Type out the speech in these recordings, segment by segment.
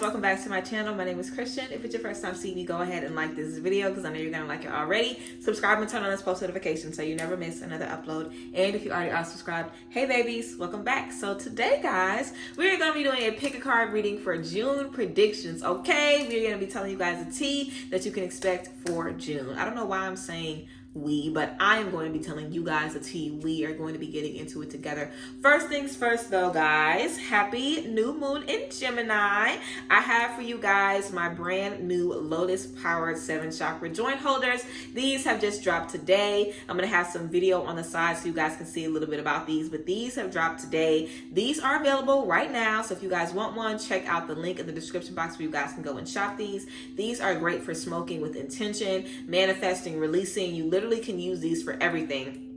welcome back to my channel. My name is Christian. If it's your first time seeing me, go ahead and like this video because I know you're gonna like it already. Subscribe and turn on those post notifications so you never miss another upload. And if you already are subscribed, hey babies, welcome back. So today, guys, we're gonna be doing a pick a card reading for June predictions. Okay, we're gonna be telling you guys the tea that you can expect for June. I don't know why I'm saying we, but I am going to be telling you guys the tea. We are going to be getting into it together. First things first though, guys, happy new moon in Gemini. I have for you guys my brand new Lotus powered 7 chakra joint holders. These have just dropped today. I'm going to have some video on the side so you guys can see a little bit about these, but these have dropped today. These are available right now, so if you guys want one, check out the link in the description box where you guys can go and shop these. These are great for smoking with intention, manifesting, releasing. You literally can use these for everything.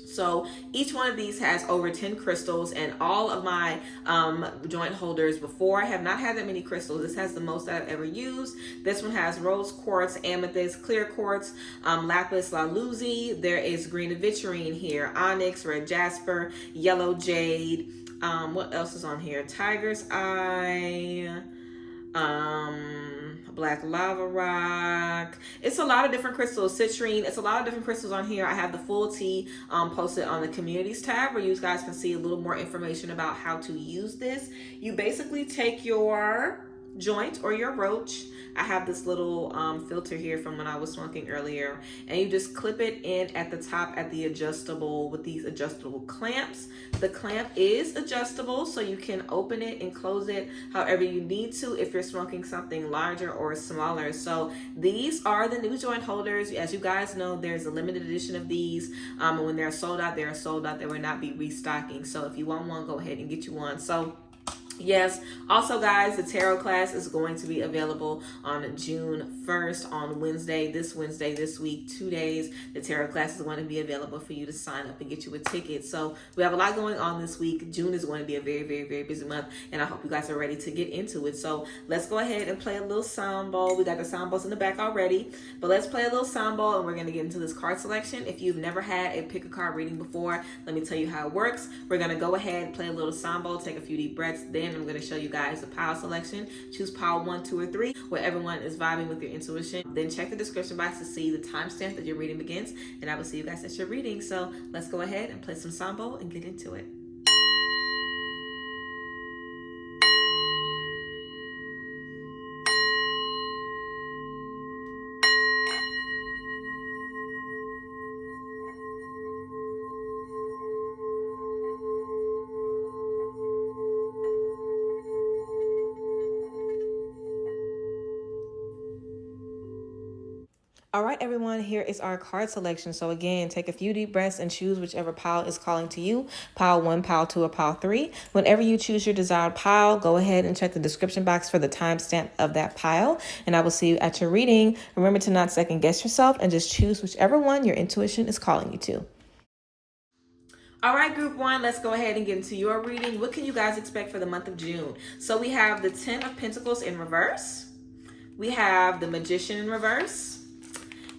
So each one of these has over 10 crystals, and all of my joint holders before have not had that many crystals. This has the most I've ever used. This one has rose quartz, amethyst, clear quartz, lapis lazuli. There is green aviturine here, onyx, red jasper, yellow jade. What else is on here? Tiger's eye, black lava rock. It's a lot of different crystals. Citrine. It's a lot of different crystals on here. I have the full tea posted on the communities tab where you guys can see a little more information about how to use this. You basically take your joint or your roach. I have this little filter here from when I was smoking earlier, and you just clip it in at the top at the adjustable with these adjustable clamps. The clamp is adjustable, so you can open it and close it however you need to if you're smoking something larger or smaller. So these are the new joint holders. As you guys know, there's a limited edition of these, and when they're sold out, they're sold out. They will not be restocking. So if you want one, go ahead and get you one. So yes, also guys, the tarot class is going to be available on June 1st on Wednesday, this week, 2 days. The tarot class is going to be available for you to sign up and get you a ticket. So we have a lot going on this week. June is going to be a very, very, very busy month, and I hope you guys are ready to get into it. So let's go ahead and play a little sound bowl. We got the sound bowls in the back already, but let's play a little sound bowl, and we're going to get into this card selection. If you've never had a pick a card reading before, let me tell you how it works. We're going to go ahead and play a little sound bowl, take a few deep breaths, then I'm going to show you guys the pile selection. Choose pile 1, 2, or 3, where everyone is vibing with your intuition. Then check the description box to see the timestamp that your reading begins, and I will see you guys at your reading. So let's go ahead and play some sambo and get into it. All right, everyone, here is our card selection. So again, take a few deep breaths and choose whichever pile is calling to you. Pile 1, pile 2, or pile 3. Whenever you choose your desired pile, go ahead and check the description box for the timestamp of that pile, and I will see you at your reading. Remember to not second guess yourself and just choose whichever one your intuition is calling you to. All right, group 1, let's go ahead and get into your reading. What can you guys expect for the month of June? So we have the 10 of Pentacles in reverse. We have the Magician in reverse.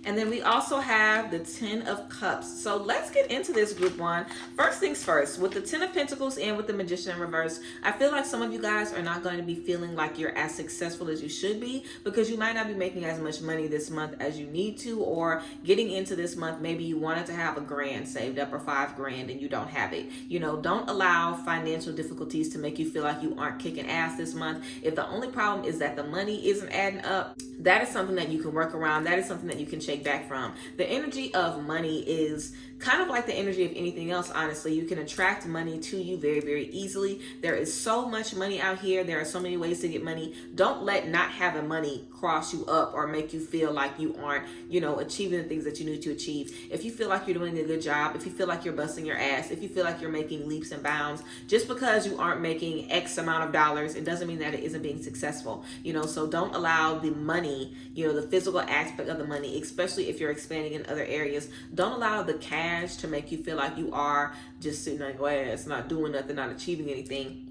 And then we also have the 10 of Cups. So let's get into this, group 1. First things first, with the 10 of Pentacles and with the Magician in reverse, I feel like some of you guys are not going to be feeling like you're as successful as you should be, because you might not be making as much money this month as you need to, or getting into this month, maybe you wanted to have $1,000 saved up or $5,000 and you don't have it. You know, don't allow financial difficulties to make you feel like you aren't kicking ass this month. If the only problem is that the money isn't adding up, that is something that you can work around. That is something that you can shake back from. The energy of money is kind of like the energy of anything else, honestly. You can attract money to you very, very easily. There is so much money out here. There are so many ways to get money. Don't let not having money cross you up or make you feel like you aren't, you know, achieving the things that you need to achieve. If you feel like you're doing a good job, if you feel like you're busting your ass, if you feel like you're making leaps and bounds, just because you aren't making X amount of dollars, it doesn't mean that it isn't being successful, you know. So don't allow the money, you know, the physical aspect of the money, especially if you're expanding in other areas, don't allow the cash to make you feel like you are just sitting on your ass, not doing nothing, not achieving anything.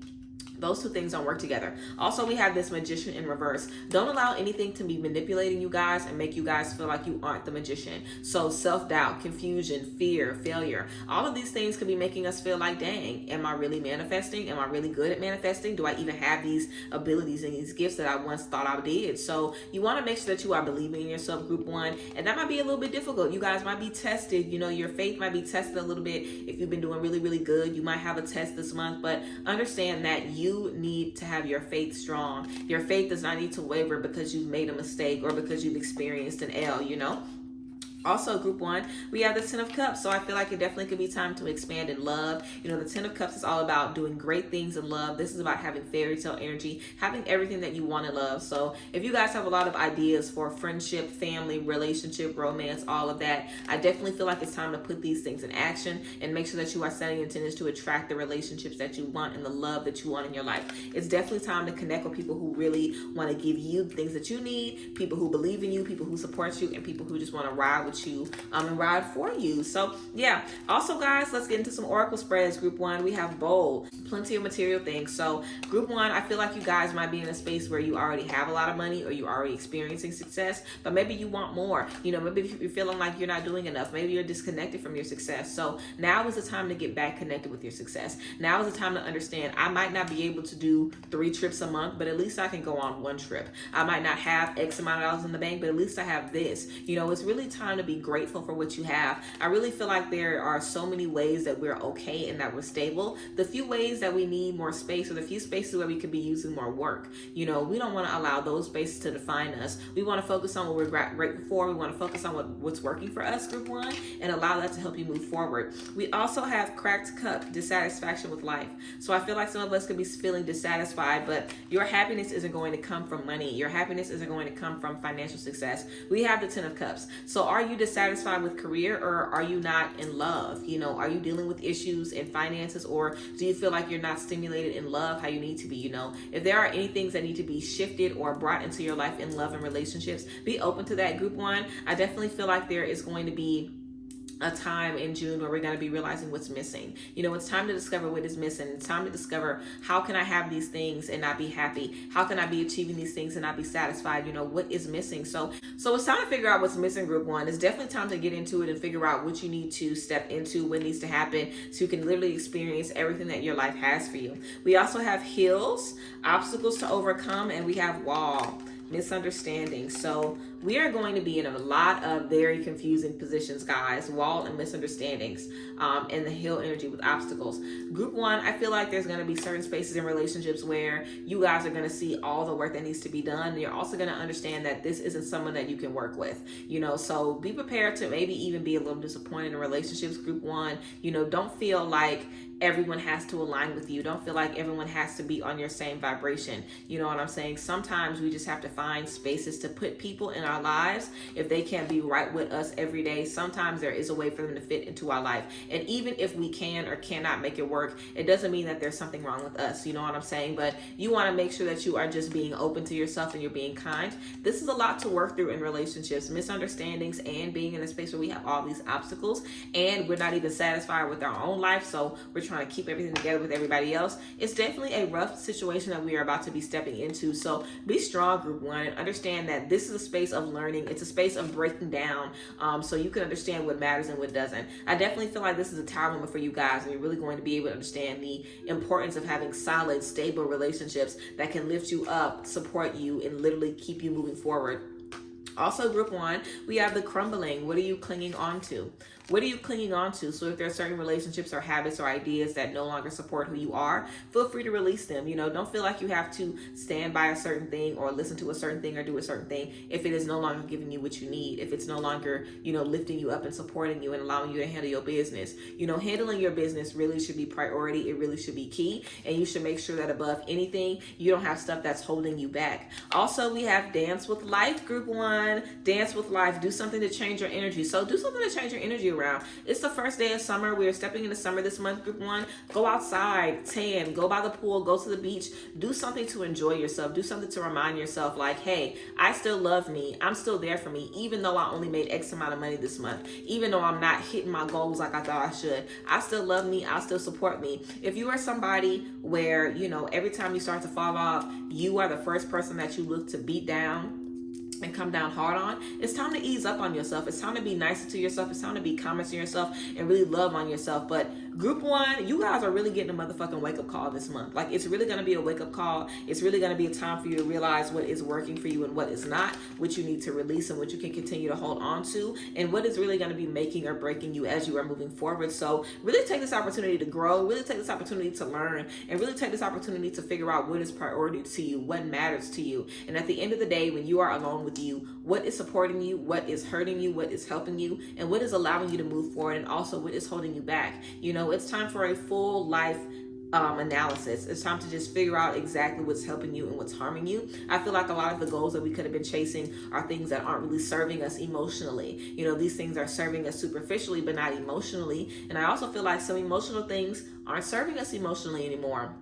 Those two things don't work together. Also, we have this magician in reverse. Don't allow anything to be manipulating you guys and make you guys feel like you aren't the magician. So self-doubt, confusion, fear, failure, all of these things could be making us feel like, dang, am I really manifesting? Am I really good at manifesting? Do I even have these abilities and these gifts that I once thought I did? So you want to make sure that you are believing in yourself, group one. And that might be a little bit difficult. You guys might be tested. You know, your faith might be tested a little bit. If you've been doing really, really good, you might have a test this month, but understand that you need to have your faith strong. Your faith does not need to waver because you've made a mistake or because you've experienced an L, you know? Also, group one, we have the 10 of Cups. So I feel like it definitely could be time to expand in love. You know, the 10 of Cups is all about doing great things in love. This is about having fairy tale energy, having everything that you want in love. So if you guys have a lot of ideas for friendship, family, relationship, romance, all of that, I definitely feel like it's time to put these things in action and make sure that you are setting intentions to attract the relationships that you want and the love that you want in your life. It's definitely time to connect with people who really want to give you things that you need, people who believe in you, people who support you, and people who just want to ride with you and ride for you. So yeah, also guys, let's get into some oracle spreads. Group one, we have bold, plenty of material things. So group one, I feel like you guys might be in a space where you already have a lot of money or you're already experiencing success, but maybe you want more. You know, maybe you're feeling like you're not doing enough. Maybe you're disconnected from your success. So now is the time to get back connected with your success. Now is the time to understand, I might not be able to do 3 trips a month, but at least I can go on 1 trip. I might not have X amount of dollars in the bank, but at least I have this. You know, it's really time to be grateful for what you have. I really feel like there are so many ways that we're okay and that we're stable. The few ways that we need more space, or the few spaces where we could be using more work, you know, we don't want to allow those spaces to define us. We want to focus on what we're grateful for. We want to focus on what's working for us, group one, and allow that to help you move forward. We also have cracked cup, dissatisfaction with life. So I feel like some of us could be feeling dissatisfied, but your happiness isn't going to come from money. Your happiness isn't going to come from financial success. We have the 10 of Cups. So are you dissatisfied with career, or are you not in love? You know, are you dealing with issues in finances, or do you feel like you're not stimulated in love how you need to be? You know, if there are any things that need to be shifted or brought into your life in love and relationships, be open to that, group one. I definitely feel like there is going to be a time in June where we're going to be realizing what's missing. You know, it's time to discover what is missing. It's time to discover, how can I have these things and not be happy? How can I be achieving these things and not be satisfied? You know, what is missing? So it's time to figure out what's missing, group one. It's definitely time to get into it and figure out what you need to step into, what needs to happen, so you can literally experience everything that your life has for you. We also have hills, obstacles to overcome, and we have wall, misunderstandings. So we are going to be in a lot of very confusing positions, guys. Wall and misunderstandings, and the hill energy with obstacles. Group one, I feel like there's going to be certain spaces in relationships where you guys are going to see all the work that needs to be done. You're also going to understand that this isn't someone that you can work with, you know, so be prepared to maybe even be a little disappointed in relationships, group one. You know, don't feel like everyone has to align with you. Don't feel like everyone has to be on your same vibration. You know what I'm saying? Sometimes we just have to find spaces to put people in our lives. If they can't be right with us every day, sometimes there is a way for them to fit into our life. And even if we can or cannot make it work, it doesn't mean that there's something wrong with us. You know what I'm saying? But you want to make sure that you are just being open to yourself and you're being kind. This is a lot to work through in relationships, misunderstandings, and being in a space where we have all these obstacles and we're not even satisfied with our own life. So we're trying to keep everything together with everybody else. It's definitely a rough situation that we are about to be stepping into. So be strong, group one, and understand that this is a space of learning. It's a space of breaking down, so you can understand what matters and what doesn't. I definitely feel like this is a tower moment for you guys, and you're really going to be able to understand the importance of having solid, stable relationships that can lift you up, support you, and literally keep you moving forward. Also, group one, we have the crumbling. What are you clinging on to? What are you clinging on to? So if there are certain relationships or habits or ideas that no longer support who you are, feel free to release them. You know, don't feel like you have to stand by a certain thing or listen to a certain thing or do a certain thing if it is no longer giving you what you need, if it's no longer, you know, lifting you up and supporting you and allowing you to handle your business. You know, handling your business really should be priority. It really should be key. And you should make sure that above anything, you don't have stuff that's holding you back. Also, we have dance with life, group one. fun, dance with life, do something to change your energy. So do something to change your energy around. It's the first day of summer. We are stepping into summer this month, group one. Go outside, tan, go by the pool, go to the beach, do something to enjoy yourself. Do something to remind yourself like, hey, I still love me. I'm still there for me, even though I only made X amount of money this month, even though I'm not hitting my goals like I thought I should. I still love me. I'll still support me. If you are somebody where, every time you start to fall off, you are the first person that you look to beat down and come down hard on, it's time to ease up on yourself. It's time to be nicer to yourself. It's time to be kinder to yourself and really love on yourself. But group one, you guys are really getting a motherfucking wake-up call this month. Like, it's really going to be a wake-up call. It's really going to be a time for you to realize what is working for you and what is not, what you need to release and what you can continue to hold on to, and what is really going to be making or breaking you as you are moving forward. So really take this opportunity to grow, really take this opportunity to learn, and really take this opportunity to figure out what is priority to you, what matters to you. And at the end of the day, when you are alone with you, what is supporting you, what is hurting you, what is helping you, and what is allowing you to move forward, and also what is holding you back. It's time for a full life analysis. It's time to just figure out exactly what's helping you and what's harming you. I feel like a lot of the goals that we could have been chasing are things that aren't really serving us emotionally. These things are serving us superficially, but not emotionally. And I also feel like some emotional things aren't serving us emotionally anymore.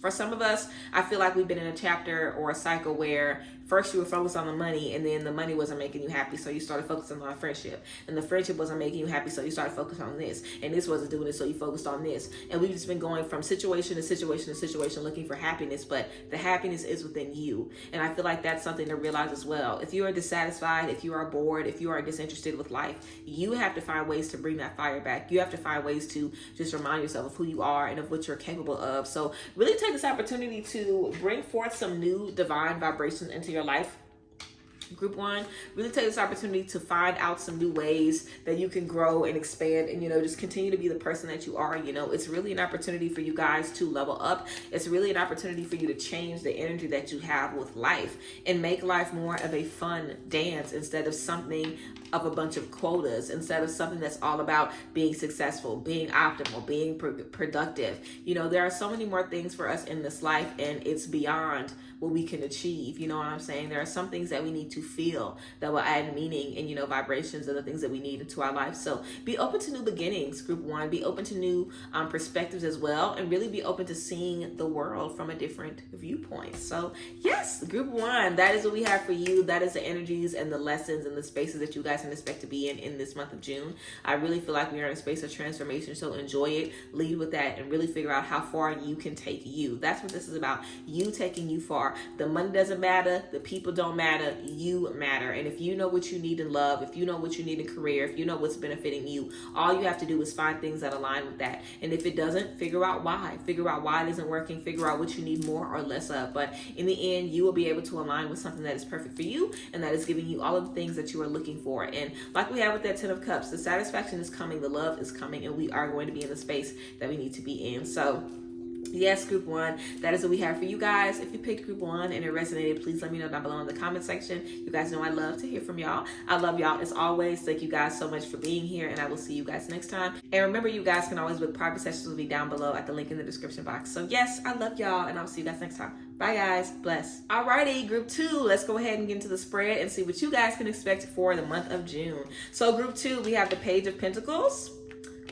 For some of us, I feel like we've been in a chapter or a cycle where first you were focused on the money, and then the money wasn't making you happy, so you started focusing on friendship. And the friendship wasn't making you happy, so you started focusing on this. And this wasn't doing it, so you focused on this. And we've just been going from situation to situation to situation looking for happiness, but the happiness is within you. And I feel like that's something to realize as well. If you are dissatisfied, if you are bored, if you are disinterested with life, you have to find ways to bring that fire back. You have to find ways to just remind yourself of who you are and of what you're capable of. So really take this opportunity to bring forth some new divine vibrations into your life. Group one, really take this opportunity to find out some new ways that you can grow and expand and, just continue to be the person that you are. It's really an opportunity for you guys to level up. It's really an opportunity for you to change the energy that you have with life and make life more of a fun dance instead of something of a bunch of quotas, instead of something that's all about being successful, being optimal, being productive. There are so many more things for us in this life, and it's beyond what we can achieve. You know what I'm saying? There are some things that we need to feel that will add meaning and, vibrations and the things that we need into our life. So be open to new beginnings, group one. Be open to new perspectives as well, and really be open to seeing the world from a different viewpoint. So yes, group one, that is what we have for you. That is the energies and the lessons and the spaces that you guys can expect to be in this month of June. I really feel like we are in a space of transformation, so enjoy it, lead with that, and really figure out how far you can take you. That's what this is about, you taking you far. The money doesn't matter, the people don't matter, you matter. And if you know what you need in love, if you know what you need in career, if you know what's benefiting you, all you have to do is find things that align with that. And if it doesn't, figure out why it isn't working, figure out what you need more or less of. But in the end, you will be able to align with something that is perfect for you and that is giving you all of the things that you are looking for. And like we have with that 10 of Cups, the satisfaction is coming, the love is coming, and we are going to be in the space that we need to be in. So yes, group one, that is what we have for you guys. If you picked group one and it resonated, please let me know down below in the comment section. You guys know I love to hear from y'all. I love y'all as always. Thank you guys so much for being here, and I will see you guys next time. And remember, you guys can always book private sessions with me down below at the link in the description box. So yes, I love y'all, and I'll see you guys next time. Bye guys, bless. Alrighty, group two, let's go ahead and get into the spread and see what you guys can expect for the month of June. So group two, we have the Page of Pentacles,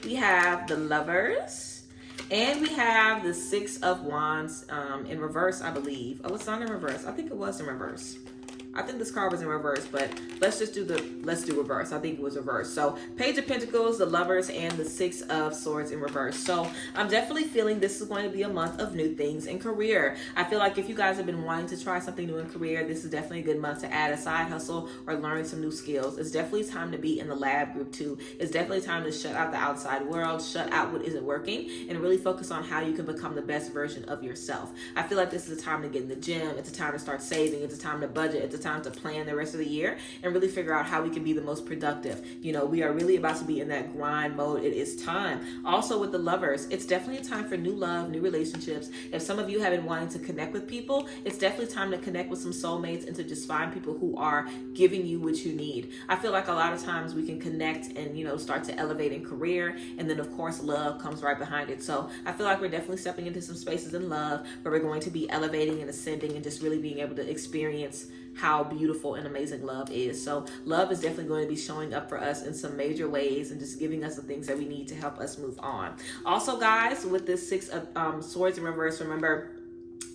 we have the Lovers, and we have the Six of Wands in reverse, I believe. Oh, it's not in reverse. I think it was in reverse. I think this card was in reverse, but let's do reverse. I think it was reverse. So Page of Pentacles, the Lovers, and the Six of Swords in reverse. So I'm definitely feeling this is going to be a month of new things in career. I feel like if you guys have been wanting to try something new in career, this is definitely a good month to add a side hustle or learn some new skills. It's definitely time to be in the lab, group two. It's definitely time to shut out the outside world, shut out what isn't working, and really focus on how you can become the best version of yourself. I feel like this is a time to get in the gym. It's a time to start saving. It's a time to budget. It's a time to plan the rest of the year and really figure out how we can be the most productive. We are really about to be in that grind mode. It is time. Also with the Lovers, it's definitely a time for new love, new relationships. If some of you have been wanting to connect with people, it's definitely time to connect with some soulmates and to just find people who are giving you what you need. I feel like a lot of times we can connect and, start to elevate in career, and then of course love comes right behind it. So I feel like we're definitely stepping into some spaces in love where we're going to be elevating and ascending and just really being able to experience how how beautiful and amazing love is. So love is definitely going to be showing up for us in some major ways and just giving us the things that we need to help us move on. Also, guys, with this 6 of Swords in reverse, remember,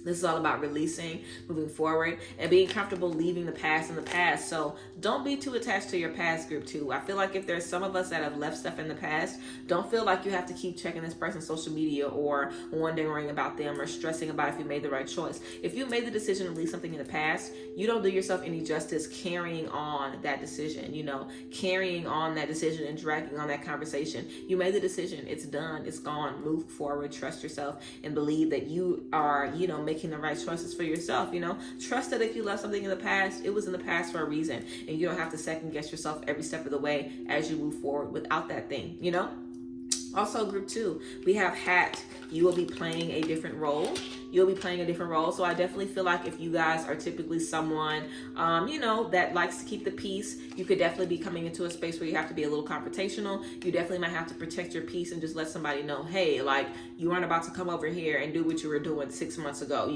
this is all about releasing, moving forward, and being comfortable leaving the past in the past. So don't be too attached to your past, group 2. I feel like if there's some of us that have left stuff in the past, don't feel like you have to keep checking this person's social media or wondering about them or stressing about if you made the right choice. If you made the decision to leave something in the past, you don't do yourself any justice carrying on that decision, carrying on that decision and dragging on that conversation. You made the decision. It's done. It's gone. Move forward. Trust yourself and believe that you are, making the right choices for yourself. Trust that if you left something in the past, it was in the past for a reason, and you don't have to second guess yourself every step of the way as you move forward without that thing. Also, group 2, we have hat. You will be playing a different role. So I definitely feel like if you guys are typically someone, that likes to keep the peace, you could definitely be coming into a space where you have to be a little confrontational. You definitely might have to protect your peace and just let somebody know, hey, like, you aren't about to come over here and do what you were doing 6 months ago.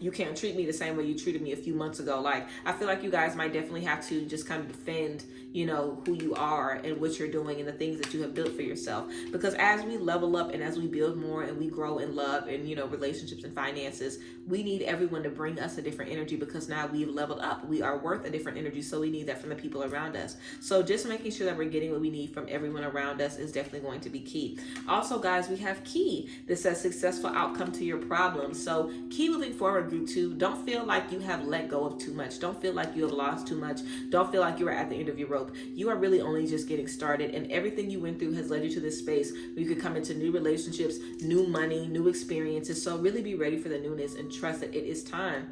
You can't treat me the same way you treated me a few months ago. Like, I feel like you guys might definitely have to just kind of defend, who you are and what you're doing and the things that you have built for yourself. Because as we level up and as we build more and we grow in love and, relationships and finances, we need everyone to bring us a different energy because now we've leveled up. We are worth a different energy, so we need that from the people around us. So just making sure that we're getting what we need from everyone around us is definitely going to be key. Also, guys, we have key. This says successful outcome to your problems. So key moving forward, group 2, don't feel like you have let go of too much. Don't feel like you have lost too much. Don't feel like you are at the end of your rope. You are really only just getting started, and everything you went through has led you to this space where you could come into new relationships, new money, new experiences. So really be ready for the newness and trust that it is time.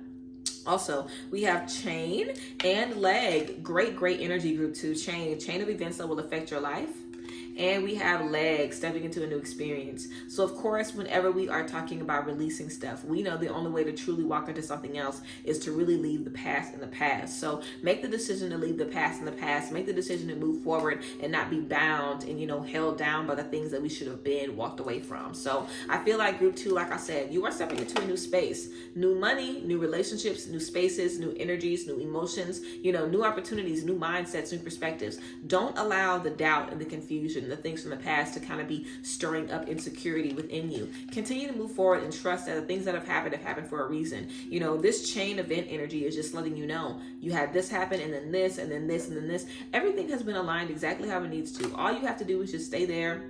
Also, we have chain and leg. Great energy, group 2. Chain of events that will affect your life. And we have legs, stepping into a new experience. So of course, whenever we are talking about releasing stuff, we know the only way to truly walk into something else is to really leave the past in the past. So make the decision to leave the past in the past. Make the decision to move forward and not be bound and, held down by the things that we should have been walked away from. So I feel like group 2, like I said, you are stepping into a new space, new money, new relationships, new spaces, new energies, new emotions, new opportunities, new mindsets, new perspectives. Don't allow the doubt and the confusion, the things from the past to kind of be stirring up insecurity within you. Continue to move forward and trust that the things that have happened for a reason. This chain event energy is just letting you know you had this happen and then this and then this and then this. Everything has been aligned exactly how it needs to. All you have to do is just stay there,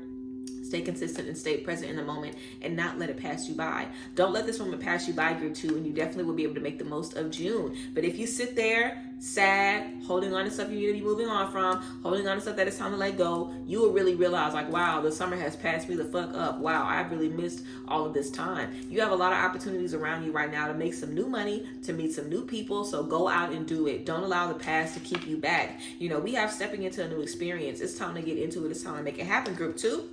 stay consistent, and stay present in the moment and not let it pass you by. Don't let this moment pass you by, group 2, and you definitely will be able to make the most of June. But if you sit there sad, holding on to stuff you need to be moving on from, holding on to stuff that it's time to let go, you will really realize, like, wow, the summer has passed me the fuck up. Wow, I've really missed all of this time. You have a lot of opportunities around you right now to make some new money, to meet some new people, so go out and do it. Don't allow the past to keep you back. We have stepping into a new experience. It's time to get into it. It's time to make it happen, group 2.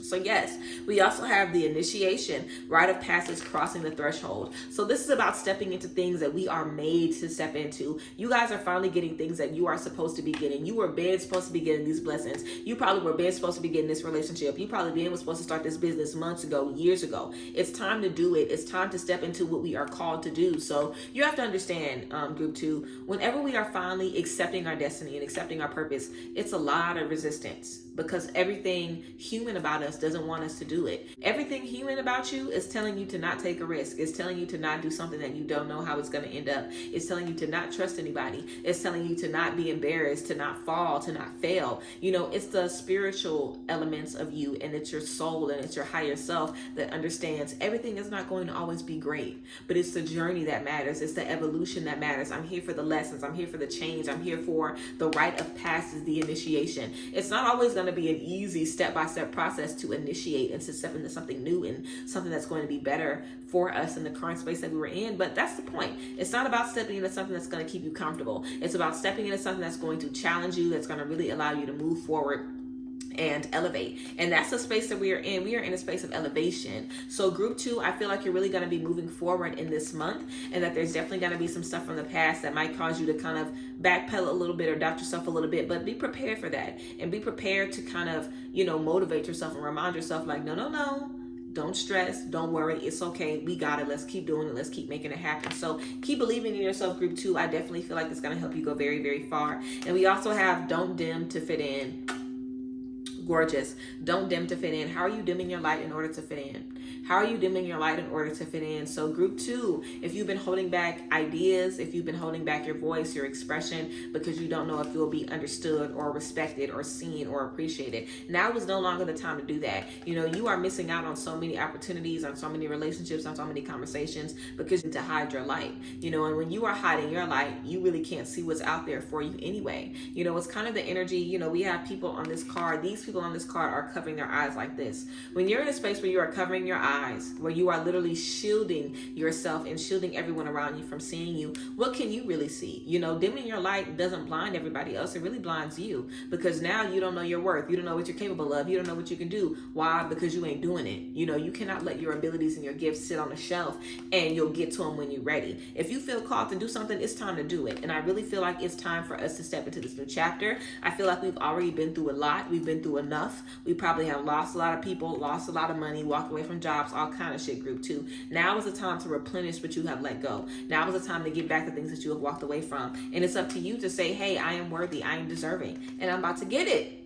So yes, we also have the initiation, rite of passage, crossing the threshold. So this is about stepping into things that we are made to step into. You guys are finally getting things that you are supposed to be getting. You were been supposed to be getting these blessings. You probably were been supposed to be getting this relationship. You probably was supposed to start this business months ago, years ago. It's time to do it. It's time to step into what we are called to do. So you have to understand, group 2, whenever we are finally accepting our destiny and accepting our purpose, it's a lot of resistance because everything human about us doesn't want us to do it. Everything human about you is telling you to not take a risk. It's telling you to not do something that you don't know how it's going to end up. It's telling you to not trust anybody. It's telling you to not be embarrassed, to not fall, to not fail. It's the spiritual elements of you, and it's your soul and it's your higher self that understands everything is not going to always be great, but it's the journey that matters. It's the evolution that matters. I'm here for the lessons. I'm here for the change. I'm here for the rite of passage, the initiation. It's not always going to be an easy step-by-step process to initiate and to step into something new and something that's going to be better for us in the current space that we were in. But that's the point. It's not about stepping into something that's going to keep you comfortable. It's about stepping into something that's going to challenge you, that's going to really allow you to move forward and elevate. And that's the space that we are in. We are in a space of elevation. So group 2, I feel like you're really going to be moving forward in this month, and that there's definitely going to be some stuff from the past that might cause you to kind of backpedal a little bit or doubt yourself a little bit, but be prepared for that and be prepared to kind of, motivate yourself and remind yourself like, no, Don't stress. Don't worry. It's okay. We got it. Let's keep doing it. Let's keep making it happen. So keep believing in yourself, group 2. I definitely feel like it's going to help you go very, very far. And we also have don't dim to fit in. Gorgeous. Don't dim to fit in. How are you dimming your light in order to fit in? How are you dimming your light in order to fit in? So group 2, if you've been holding back ideas, if you've been holding back your voice, your expression, because you don't know if you'll be understood or respected or seen or appreciated, now is no longer the time to do that. You know, you are missing out on so many opportunities, on so many relationships, on so many conversations because you need to hide your light. You know, and when you are hiding your light, you really can't see what's out there for you anyway. You know, it's kind of the energy, you know, we have people on this card. These people on this card are covering their eyes like this. When you're in a space where you are covering your eyes, where you are literally shielding yourself and shielding everyone around you from seeing you, what can you really see? You know, dimming your light doesn't blind everybody else. It really blinds you, because now you don't know your worth. You don't know what you're capable of. You don't know what you can do. Why? Because you ain't doing it. You know, you cannot let your abilities and your gifts sit on a shelf and you'll get to them when you're ready. If you feel called to do something, it's time to do it. And I really feel like it's time for us to step into this new chapter. I feel like we've already been through a lot. We've been through enough. We probably have lost a lot of people, lost a lot of money, walked away from jobs, all kind of shit, group 2. Now is the time to replenish what you have let go. Now is the time to get back the things that you have walked away from. And it's up to you to say, hey, I am worthy, I am deserving, and I'm about to get it.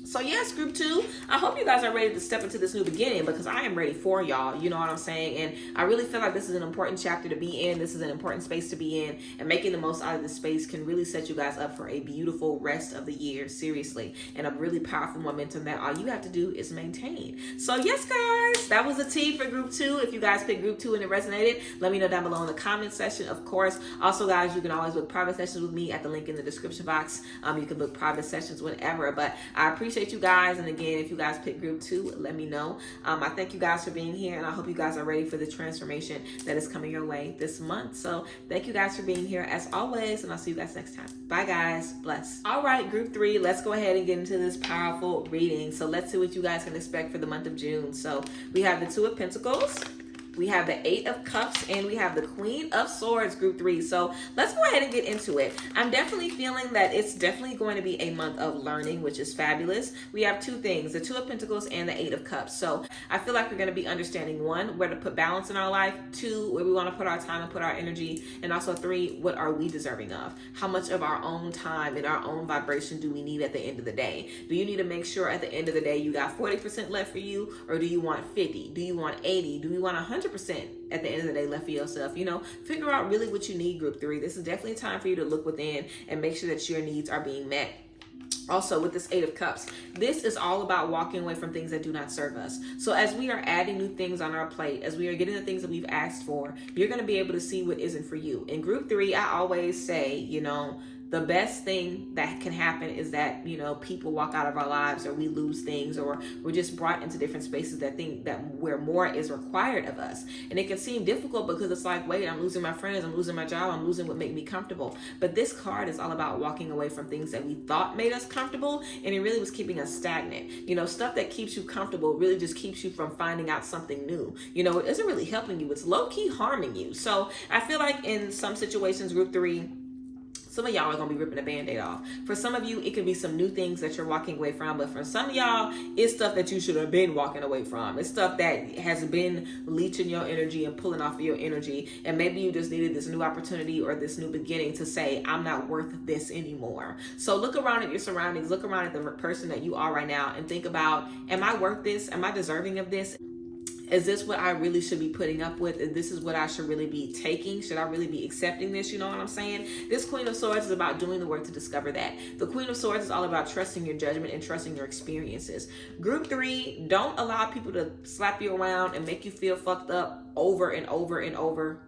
So yes, group 2, I hope you guys are ready to step into this new beginning, because I am ready for y'all. You know what I'm saying? And I really feel like this is an important chapter to be in. This is an important space to be in, and making the most out of this space can really set you guys up for a beautiful rest of the year, seriously, and a really powerful momentum that all you have to do is maintain. So yes, guys, that was a tea for group 2. If you guys picked group 2 and it resonated, let me know down below in the comment section, of course. Also, guys, you can always book private sessions with me at the link in the description box. You can book private sessions whenever, but I appreciate you guys. And again, if you guys pick group 2, let me know. I thank you guys for being here, and I hope you guys are ready for the transformation that is coming your way this month. So thank you guys for being here as always, and I'll see you guys next time. Bye guys. Bless. All right, group 3, let's go ahead and get into this powerful reading. So let's see what you guys can expect for the month of June. So we have the 2 of Pentacles, we have the 8 of Cups, and we have the Queen of Swords, group 3. So let's go ahead and get into it. I'm definitely feeling that it's definitely going to be a month of learning, which is fabulous. We have 2 things, the 2 of Pentacles and the 8 of Cups. So I feel like we're going to be understanding, 1, where to put balance in our life, 2, where we want to put our time and put our energy, and also 3, what are we deserving of? How much of our own time and our own vibration do we need at the end of the day? Do you need to make sure at the end of the day you got 40% left for you, or do you want 50? Do you want 80? Do you want 100% at the end of the day left for yourself? You know, figure out really what you need, group 3. This is definitely time for you to look within and make sure that your needs are being met. Also, with this 8 of Cups, this is all about walking away from things that do not serve us. So as we are adding new things on our plate, as we are getting the things that we've asked for, you're going to be able to see what isn't for you. In group 3, I always say, you know, the best thing that can happen is that, you know, people walk out of our lives, or we lose things, or we're just brought into different spaces that think that where more is required of us. And it can seem difficult because it's like, wait, I'm losing my friends, I'm losing my job, I'm losing what made me comfortable. But this card is all about walking away from things that we thought made us comfortable, and it really was keeping us stagnant. You know, stuff that keeps you comfortable really just keeps you from finding out something new. You know, it isn't really helping you, it's low-key harming you. So I feel like in some situations, group 3, some of y'all are going to be ripping a Band-Aid off. For some of you, it could be some new things that you're walking away from. But for some of y'all, it's stuff that you should have been walking away from. It's stuff that has been leeching your energy and pulling off of your energy. And maybe you just needed this new opportunity or this new beginning to say, I'm not worth this anymore. So look around at your surroundings. Look around at the person that you are right now and think about, am I worth this? Am I deserving of this? Is this what I really should be putting up with? And this is what I should really be taking? Should I really be accepting this? You know what I'm saying? This Queen of Swords is about doing the work to discover that. The Queen of Swords is all about trusting your judgment and trusting your experiences. Group 3, don't allow people to slap you around and make you feel fucked up over and over and over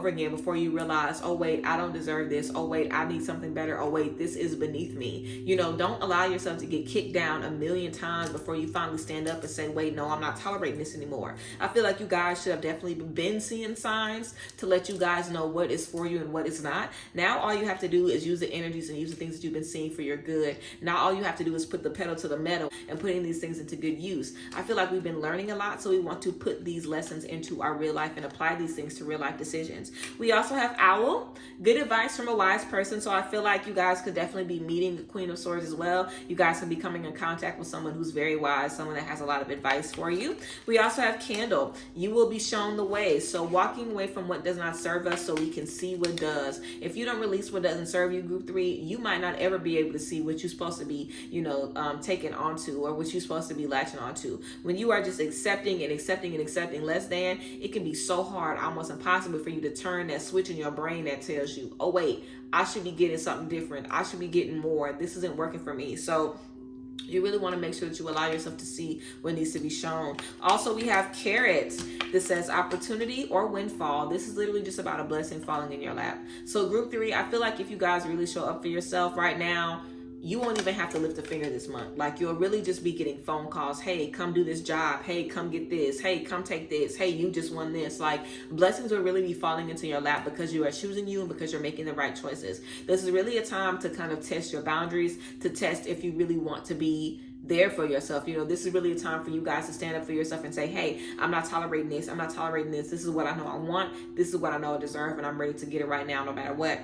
again before you realize, oh wait, I don't deserve this. Oh wait, I need something better. Oh wait, this is beneath me. You know, don't allow yourself to get kicked down a million times before you finally stand up and say, wait, no, I'm not tolerating this anymore. I feel like you guys should have definitely been seeing signs to let you guys know what is for you and what is not. Now all you have to do is use the energies and use the things that you've been seeing for your good. Now all you have to do is put the pedal to the metal and putting these things into good use. I feel like we've been learning a lot, so we want to put these lessons into our real life and apply apply these things to real life decisions. We also have Owl, good advice from a wise person. So I feel like you guys could definitely be meeting the Queen of Swords as well. You guys can be coming in contact with someone who's very wise, someone that has a lot of advice for you. We also have Candle, you will be shown the way. So walking away from what does not serve us so we can see what does. If you don't release what doesn't serve you, group 3, you might not ever be able to see what you're supposed to be, taken onto, or what you're supposed to be latching onto. When you are just accepting and accepting and accepting less than, it can be so hard, almost impossible for you to turn that switch in your brain that tells you, oh wait, I should be getting something different. I should be getting more. This isn't working for me. So you really want to make sure that you allow yourself to see what needs to be shown. Also, we have Carrot. This says opportunity or windfall. This is literally just about a blessing falling in your lap. So group 3, I feel like if you guys really show up for yourself right now, you won't even have to lift a finger this month. Like, you'll really just be getting phone calls. Hey, come do this job. Hey, come get this. Hey, come take this. Hey, you just won this. Like, blessings will really be falling into your lap because you are choosing you and because you're making the right choices. This is really a time to kind of test your boundaries, to test if you really want to be there for yourself. This is really a time for you guys to stand up for yourself and say, hey, I'm not tolerating this. I'm not tolerating this. This is what I know I want. This is what I know I deserve, and I'm ready to get it right now no matter what.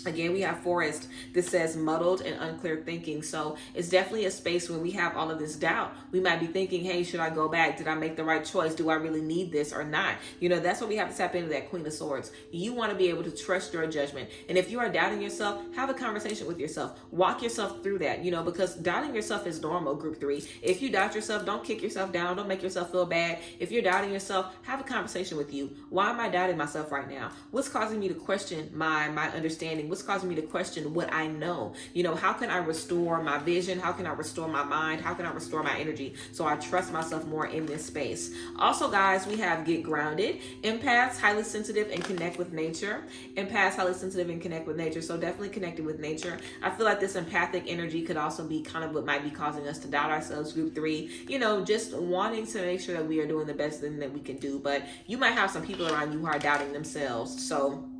Again, we have Forest. This says muddled and unclear thinking. So it's definitely a space where we have all of this doubt. We might be thinking, hey, should I go back? Did I make the right choice? Do I really need this or not? That's what we have to tap into, that Queen of Swords. You want to be able to trust your judgment. And if you are doubting yourself, have a conversation with yourself. Walk yourself through that, because doubting yourself is normal, group 3. If you doubt yourself, don't kick yourself down. Don't make yourself feel bad. If you're doubting yourself, have a conversation with you. Why am I doubting myself right now? What's causing me to question my understanding? What's causing me to question what I know? How can I restore my vision? How can I restore my mind? How can I restore my energy so I trust myself more in this space? Also, guys, we have Get Grounded. Empaths, highly sensitive and connect with nature. Empaths, highly sensitive and connect with nature. So definitely connected with nature. I feel like this empathic energy could also be kind of what might be causing us to doubt ourselves, group 3. Just wanting to make sure that we are doing the best thing that we can do. But you might have some people around you who are doubting themselves. So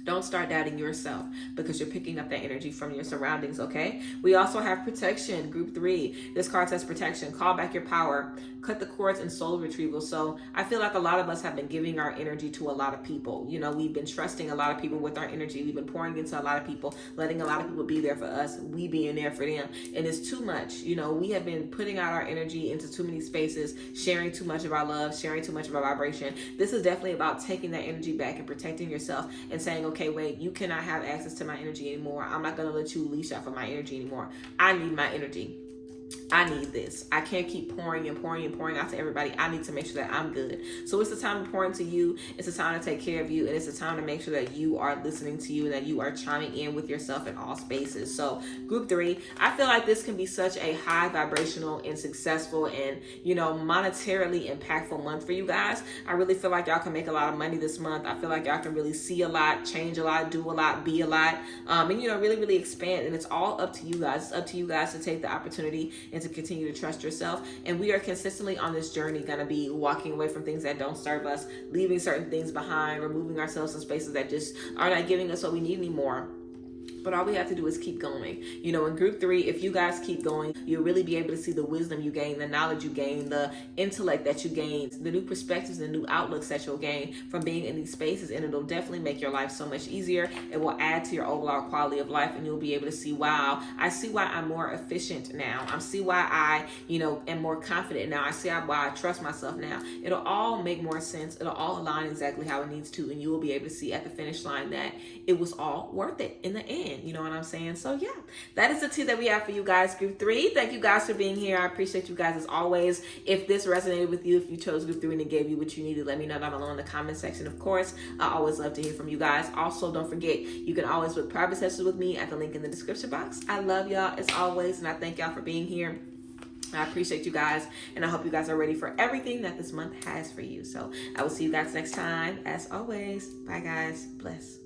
don't start doubting yourself because you're picking up that energy from your surroundings, okay? We also have Protection, group 3. This card says protection. Call back your power. Cut the cords and soul retrieval. So I feel like a lot of us have been giving our energy to a lot of people. We've been trusting a lot of people with our energy. We've been pouring into a lot of people, letting a lot of people be there for us, we being there for them. And it's too much. We have been putting out our energy into too many spaces, sharing too much of our love, sharing too much of our vibration. This is definitely about taking that energy back and protecting yourself and saying, okay, wait, you cannot have access to my energy anymore. I'm not going to let you leash off of my energy anymore. I need my energy. I need this. I can't keep pouring and pouring and pouring out to everybody. I need to make sure that I'm good. So it's the time to pour into you. It's the time to take care of you. And it's the time to make sure that you are listening to you and that you are chiming in with yourself in all spaces. So group 3, I feel like this can be such a high vibrational and successful and, monetarily impactful month for you guys. I really feel like y'all can make a lot of money this month. I feel like y'all can really see a lot, change a lot, do a lot, be a lot, and, really, really expand. And it's all up to you guys. It's up to you guys to take the opportunity and to continue to trust yourself. And we are consistently on this journey going to be walking away from things that don't serve us, leaving certain things behind, removing ourselves in spaces that just are not giving us what we need anymore. But all we have to do is keep going. In group 3, if you guys keep going, you'll really be able to see the wisdom you gain, the knowledge you gain, the intellect that you gain, the new perspectives and new outlooks that you'll gain from being in these spaces. And it'll definitely make your life so much easier. It will add to your overall quality of life, and you'll be able to see, wow, I see why I'm more efficient now. I see why I, am more confident now. I see why I trust myself now. It'll all make more sense. It'll all align exactly how it needs to. And you will be able to see at the finish line that it was all worth it in the end. You know what I'm saying? So yeah, that is the tea that we have for you guys, group 3. Thank you guys for being here. I appreciate you guys as always. If this resonated with you, if you chose group 3 and it gave you what you needed, let me know down below in the comment section. Of course, I always love to hear from you guys. Also, don't forget, you can always book private sessions with me at the link in the description box. I love y'all as always, and I thank y'all for being here. I appreciate you guys, and I hope you guys are ready for everything that this month has for you. So I will see you guys next time. As always, bye guys. Bless.